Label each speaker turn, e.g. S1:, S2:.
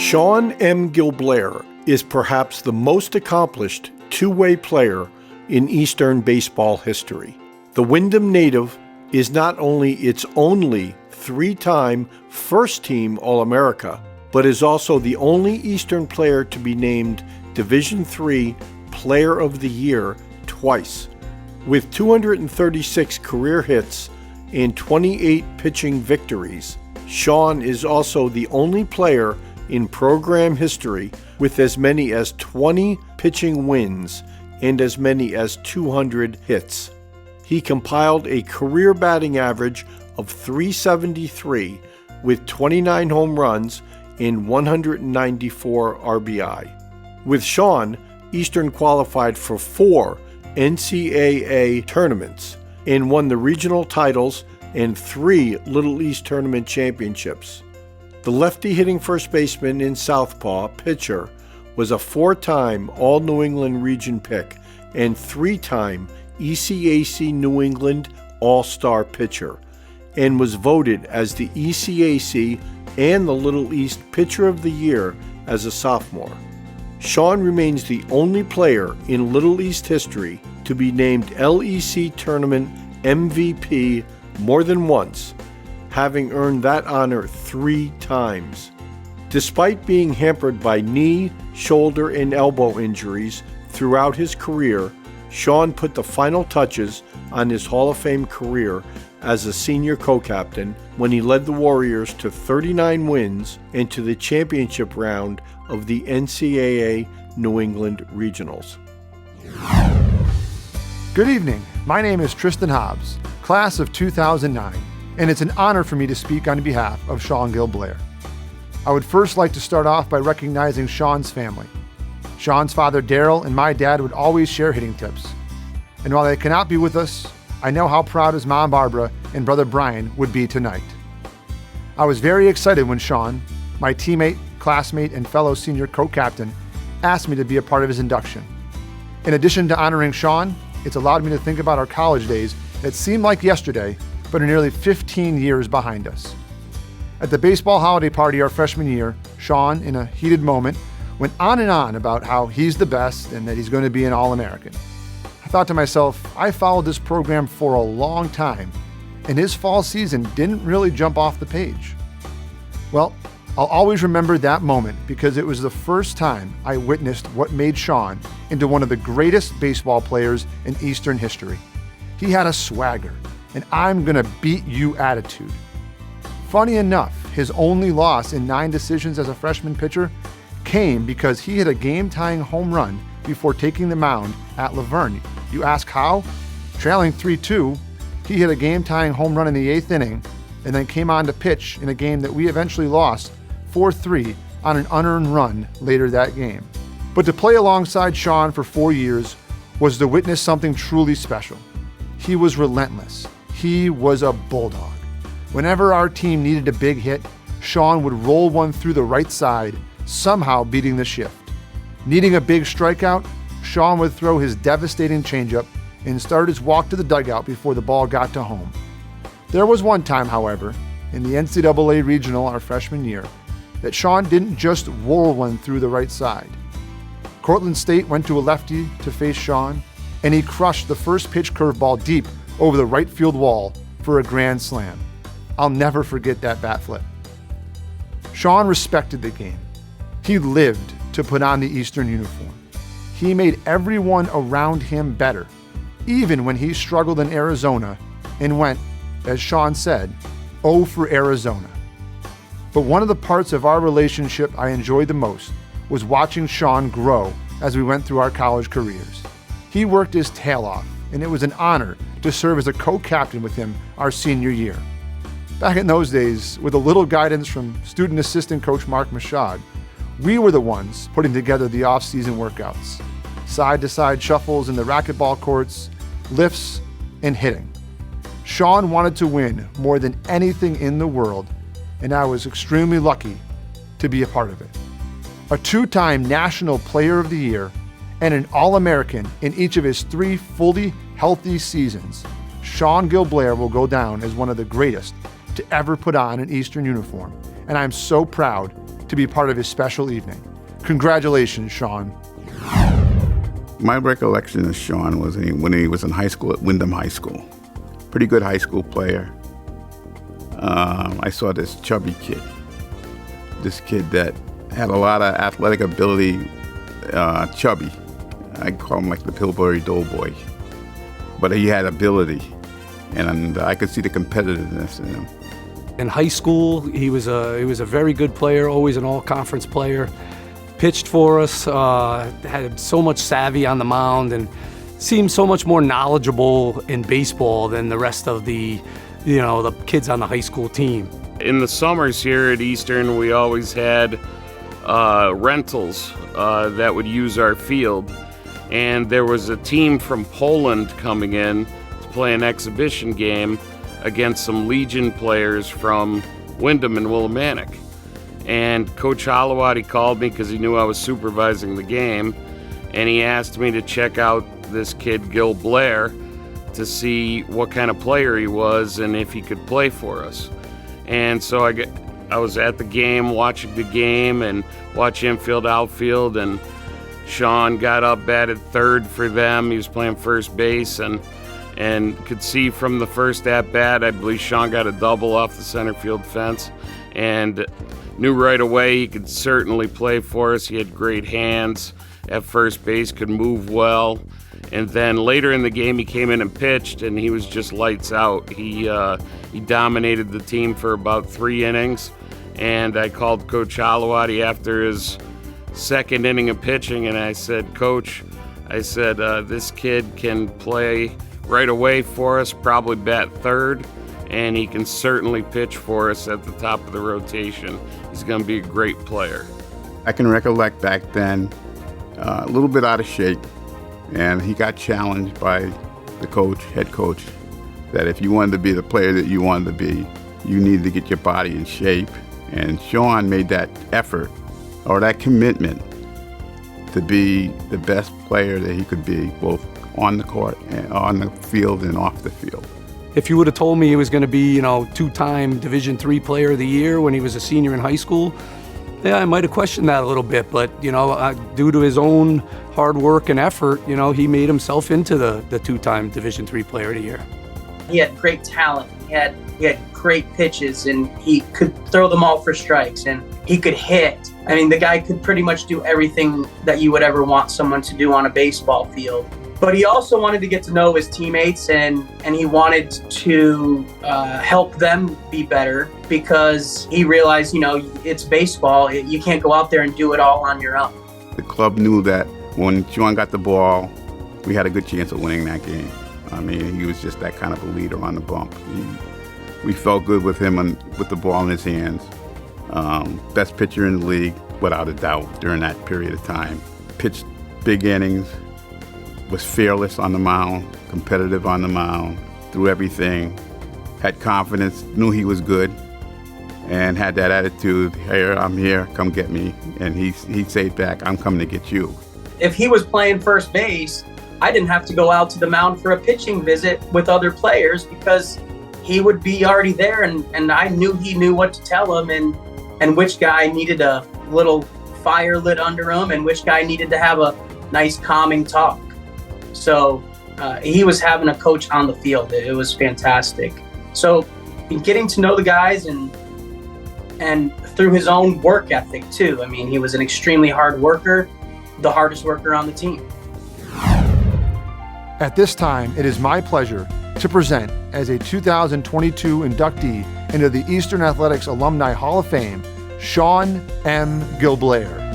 S1: Shawn M. Gilblair is perhaps the most accomplished two-way player in Eastern baseball history. The Windham native is not only its only three-time first-team All-America, but is also the only Eastern player to be named Division III Player of the Year twice. With 236 career hits and 28 pitching victories, Shawn is also the only player in program history with as many as 20 pitching wins and as many as 200 hits. He compiled a career batting average of .373 with 29 home runs and 194 RBI. With Shawn, Eastern qualified for 4 NCAA tournaments and won the regional titles and 3 Little East tournament championships. The lefty-hitting first baseman and southpaw pitcher was a 4-time All-New England region pick and 3-time ECAC New England All-Star pitcher, and was voted as the ECAC and the Little East Pitcher of the Year as a sophomore. Shawn remains the only player in Little East history to be named LEC Tournament MVP more than once, having earned that honor 3 times. Despite being hampered by knee, shoulder, and elbow injuries throughout his career, Shawn put the final touches on his Hall of Fame career as a senior co-captain when he led the Warriors to 39 wins and to the championship round of the NCAA New England Regionals.
S2: Good evening. My name is Tristan Hobbs, class of 2009, and it's an honor for me to speak on behalf of Shawn Gilblair. I would first like to start off by recognizing Shawn's family. Shawn's father, Daryl, and my dad would always share hitting tips. And while they cannot be with us, I know how proud his mom, Barbara, and brother Brian would be tonight. I was very excited when Shawn, my teammate, classmate, and fellow senior co-captain, asked me to be a part of his induction. In addition to honoring Shawn, it's allowed me to think about our college days that seemed like yesterday, but are nearly 15 years behind us. At the baseball holiday party our freshman year, Shawn, in a heated moment, went on and on about how he's the best and that he's going to be an All-American. I thought to myself, I followed this program for a long time, and his fall season didn't really jump off the page. Well, I'll always remember that moment because it was the first time I witnessed what made Shawn into one of the greatest baseball players in Eastern history. He had a swagger, an I'm gonna beat you attitude. Funny enough, his only loss in 9 decisions as a freshman pitcher came because he hit a game-tying home run before taking the mound at Laverne. You ask how? Trailing 3-2, he hit a game-tying home run in the 8th inning and then came on to pitch in a game that we eventually lost 4-3 on an unearned run later that game. But to play alongside Shawn for 4 years was to witness something truly special. He was relentless. He was a bulldog. Whenever our team needed a big hit, Shawn would roll one through the right side, somehow beating the shift. Needing a big strikeout, Shawn would throw his devastating changeup and start his walk to the dugout before the ball got to home. There was one time, however, in the NCAA Regional our freshman year, that Shawn didn't just roll one through the right side. Cortland State went to a lefty to face Shawn, and he crushed the first pitch curveball deep over the right field wall for a grand slam. I'll never forget that bat flip. Shawn respected the game. He lived to put on the Eastern uniform. He made everyone around him better, even when he struggled in Arizona and went, as Shawn said, "Oh for Arizona." But one of the parts of our relationship I enjoyed the most was watching Shawn grow as we went through our college careers. He worked his tail off, and it was an honor to serve as a co-captain with him our senior year. Back in those days, with a little guidance from student assistant coach Mark Mashad, we were the ones putting together the off-season workouts. Side-to-side shuffles in the racquetball courts, lifts, and hitting. Shawn wanted to win more than anything in the world, and I was extremely lucky to be a part of it. A 2-time National Player of the Year and an All-American in each of his 3 fully healthy seasons, Shawn Gilblair will go down as one of the greatest to ever put on an Eastern uniform, and I'm so proud to be part of his special evening. Congratulations, Shawn.
S3: My recollection of Shawn was when he was in high school at Windham High School. Pretty good high school player. I saw this chubby kid. This kid that had a lot of athletic ability, chubby. I call him like the Pillsbury Doughboy. But he had ability, and I could see the competitiveness in him.
S4: In high school, he was a very good player, always an all-conference player. Pitched for us, had so much savvy on the mound, and seemed so much more knowledgeable in baseball than the rest of the kids on the high school team.
S5: In the summers here at Eastern, we always had rentals that would use our field. And there was a team from Poland coming in to play an exhibition game against some Legion players from Windham and Willimantic. And Coach Holowati called me because he knew I was supervising the game, and he asked me to check out this kid Gilblair to see what kind of player he was and if he could play for us. And so I was at the game, watching the game, and watch infield, outfield, and Shawn got up, batted third for them. He was playing first base, and could see from the first at-bat, I believe Shawn got a double off the center field fence, and knew right away he could certainly play for us. He had great hands at first base, could move well. And then later in the game, he came in and pitched, and he was just lights out. He dominated the team for about 3 innings, and I called Coach Holowati after his second inning of pitching, and I said, Coach, this kid can play right away for us, probably bat third, and he can certainly pitch for us at the top of the rotation. He's going to be a great player.
S3: I can recollect back then, a little bit out of shape, and he got challenged by the head coach, that if you wanted to be the player that you wanted to be, you needed to get your body in shape. And Shawn made that effort, or that commitment, to be the best player that he could be, both on the court, and on the field, and off the field.
S4: If you would have told me he was going to be, 2-time Division III Player of the Year when he was a senior in high school, yeah, I might have questioned that a little bit. But, due to his own hard work and effort, he made himself into the 2-time Division III Player of the Year.
S6: He had great talent. He had great pitches, and he could throw them all for strikes, and he could hit. I mean, the guy could pretty much do everything that you would ever want someone to do on a baseball field. But he also wanted to get to know his teammates, and he wanted to help them be better, because he realized, it's baseball. You can't go out there and do it all on your own.
S3: The club knew that when Shawn got the ball, we had a good chance of winning that game. I mean, he was just that kind of a leader on the bump. We felt good with him with the ball in his hands. Best pitcher in the league, without a doubt, during that period of time. Pitched big innings, was fearless on the mound, competitive on the mound, threw everything, had confidence, knew he was good, and had that attitude, hey, I'm here, come get me. And he'd say back, I'm coming to get you.
S6: If he was playing first base, I didn't have to go out to the mound for a pitching visit with other players, because he would be already there, and I knew he knew what to tell him, and which guy needed a little fire lit under him, and which guy needed to have a nice calming talk. So he was having a coach on the field. It was fantastic. So getting to know the guys, and through his own work ethic too. I mean, he was an extremely hard worker, the hardest worker on the team.
S2: At this time, it is my pleasure to present, as a 2022 inductee into the Eastern Athletics Alumni Hall of Fame, Shawn M. Gilblair.